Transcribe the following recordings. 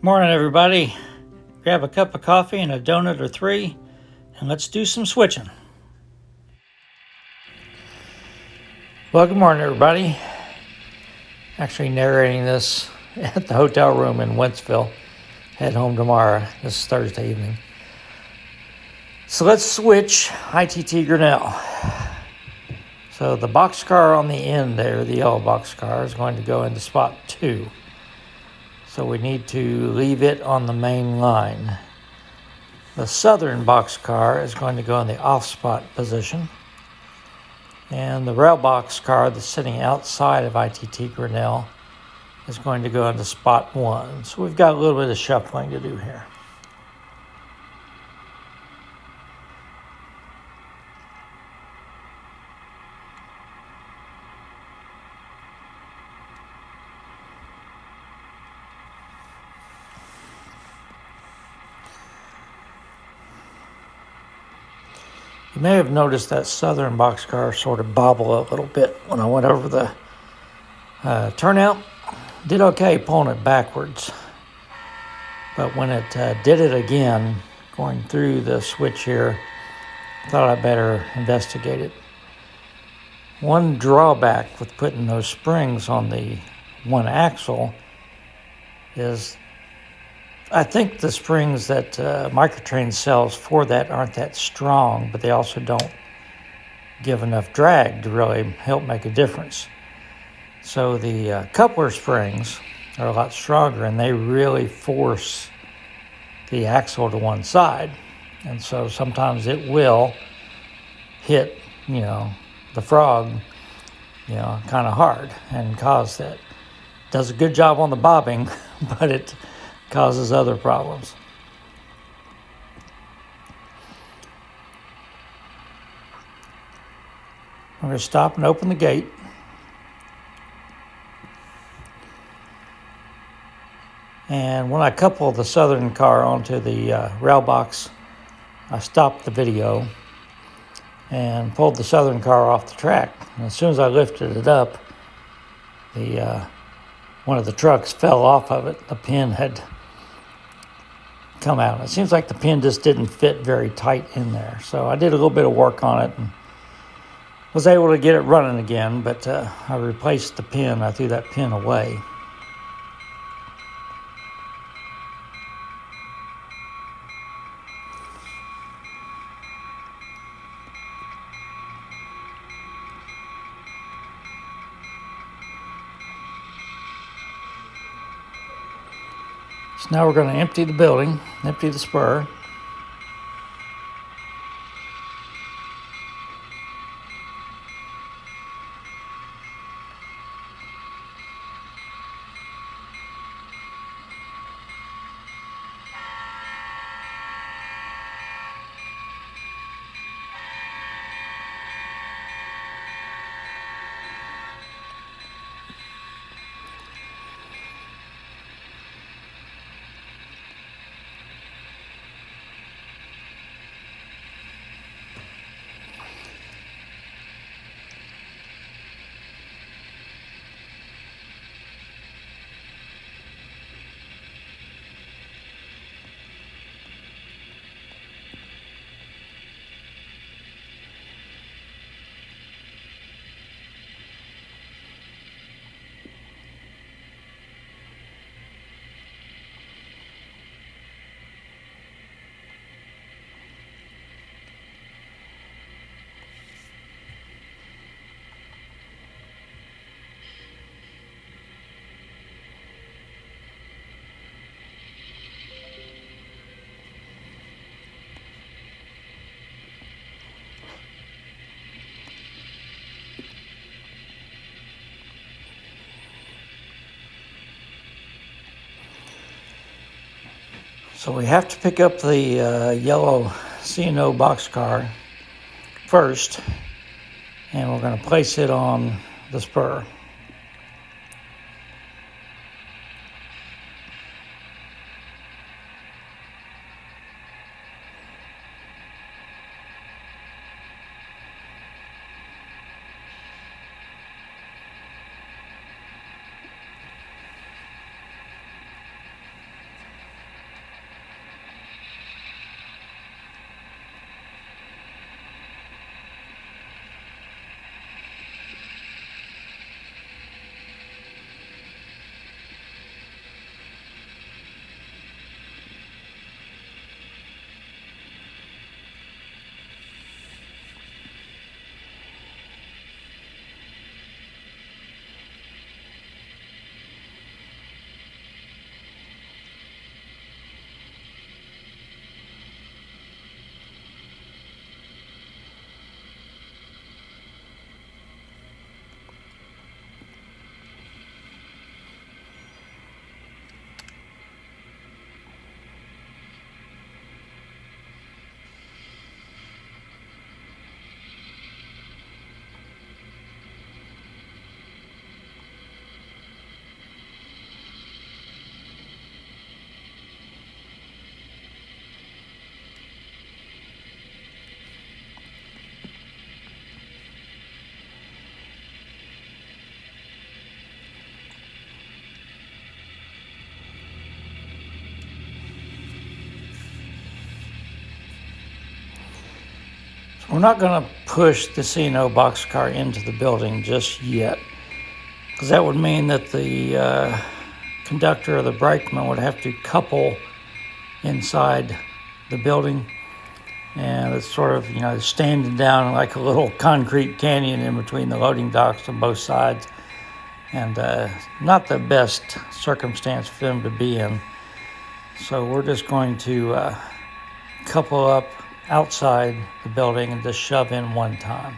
Morning, everybody. Grab a cup of coffee and a donut or three, and let's do some switching. Well, good morning, everybody. Actually narrating this at the hotel room in Wentzville. Head home tomorrow. This is Thursday evening. So let's switch ITT Grinnell. So the boxcar on the end there, the yellow boxcar, is going to go into spot 2. So we need to leave it on the main line. The southern boxcar is going to go in the off-spot position. And the rail boxcar that's sitting outside of ITT Grinnell is going to go into spot 1. So we've got a little bit of shuffling to do here. You may have noticed that southern boxcar sort of bobble a little bit when I went over the turnout. Did okay pulling it backwards. But when it did it again, going through the switch here, I thought I'd better investigate it. One drawback with putting those springs on the one axle is I think the springs that Microtrain sells for that aren't that strong, but they also don't give enough drag to really help make a difference. So the coupler springs are a lot stronger, and they really force the axle to one side. And so sometimes it will hit, the frog, kind of hard and cause that. Does a good job on the bobbing, but it causes other problems. I'm going to stop and open the gate. And when I coupled the southern car onto the rail box, I stopped the video and pulled the southern car off the track. And as soon as I lifted it up, one of the trucks fell off of it. The pin had come out. It seems like the pin just didn't fit very tight in there. So I did a little bit of work on it and was able to get it running again, but I replaced the pin. I threw that pin away. So now we're going to empty the building, empty the spur. So we have to pick up the yellow C&O boxcar first, and we're going to place it on the spur. We're not going to push the C&O boxcar into the building just yet, because that would mean that the conductor or the brakeman would have to couple inside the building, and it's sort of, standing down like a little concrete canyon in between the loading docks on both sides, and not the best circumstance for them to be in. So we're just going to couple up outside the building and just shove in one time.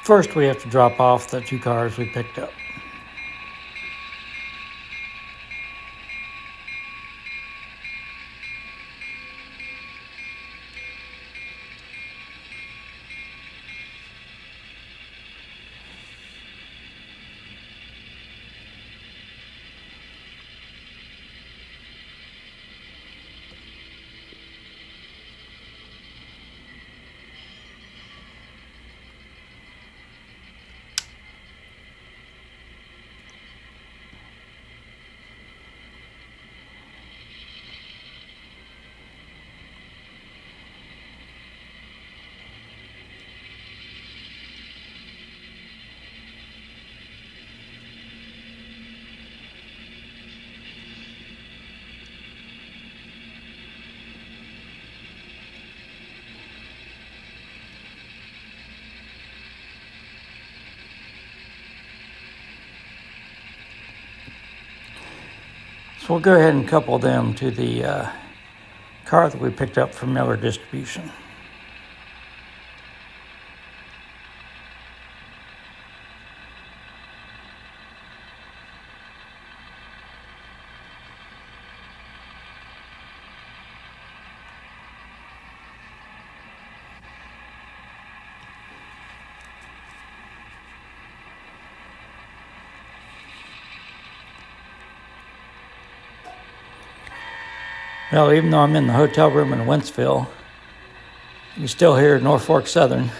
First, we have to drop off the 2 cars we picked up. So we'll go ahead and couple them to the car that we picked up from Miller Distribution. Well, even though I'm in the hotel room in Wentzville, you can still hear Norfolk Southern.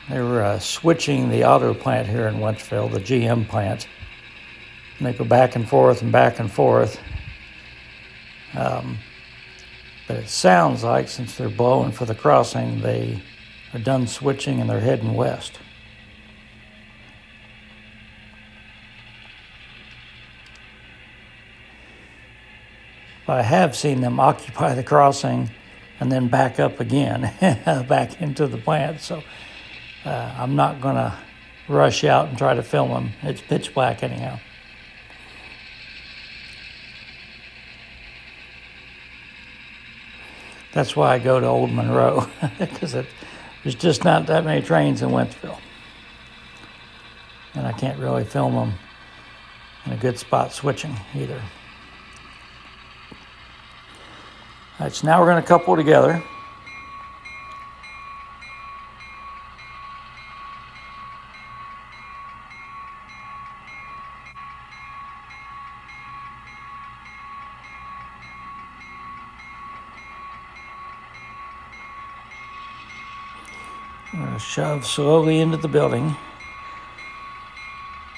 They were switching the auto plant here in Wentzville, the GM plant. And they go back and forth and back and forth. But it sounds like, since they're blowing for the crossing, they are done switching and they're heading west. I have seen them occupy the crossing and then back up again, back into the plant. So I'm not going to rush out and try to film them. It's pitch black anyhow. That's why I go to Old Monroe, because there's just not that many trains in Wentzville. And I can't really film them in a good spot switching either. All right, so now we're going to couple together. I'm going to shove slowly into the building.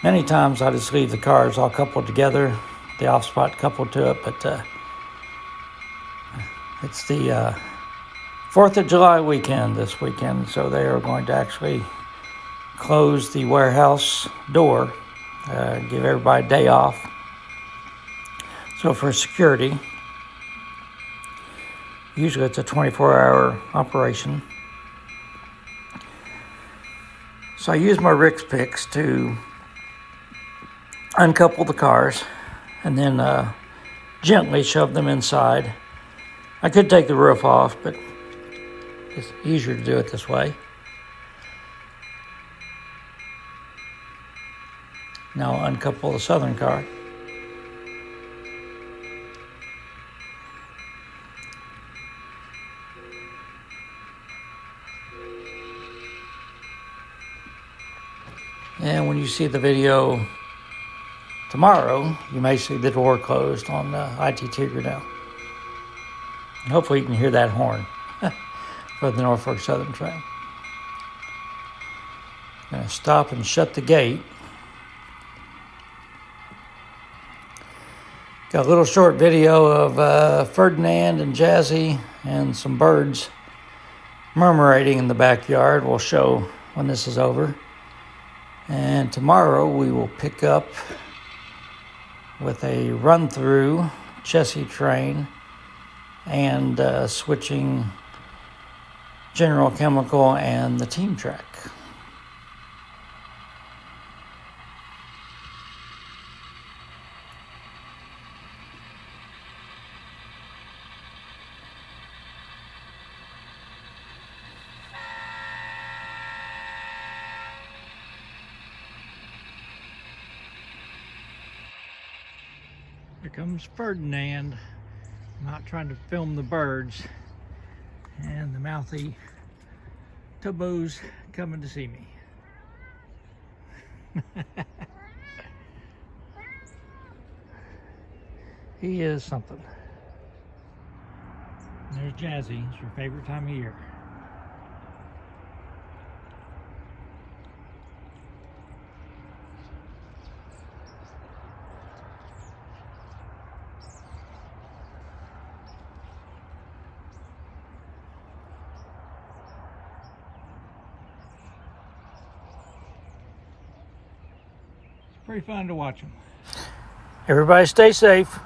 Many times I just leave the cars all coupled together, the off spot coupled to it, but it's the 4th of July weekend this weekend, so they are going to actually close the warehouse door, give everybody a day off. So for security, usually it's a 24-hour operation. So I use my Rick's picks to uncouple the cars and then gently shove them inside. I could take the roof off, but it's easier to do it this way. Now I'll uncouple the southern car. And when you see the video tomorrow, you may see the door closed on ITT Grinnell. And hopefully you can hear that horn for the Norfolk Southern train. I'm going to stop and shut the gate. Got a little short video of Ferdinand and Jazzy and some birds murmurating in the backyard. We'll show when this is over. And tomorrow we will pick up with a run-through chassis train and switching General Chemical and the team track. Here comes Ferdinand. I'm not trying to film the birds. And the mouthy Tubbo's coming to see me. He is something. And there's Jazzy. It's your favorite time of year. Pretty fun to watch them. Everybody stay safe.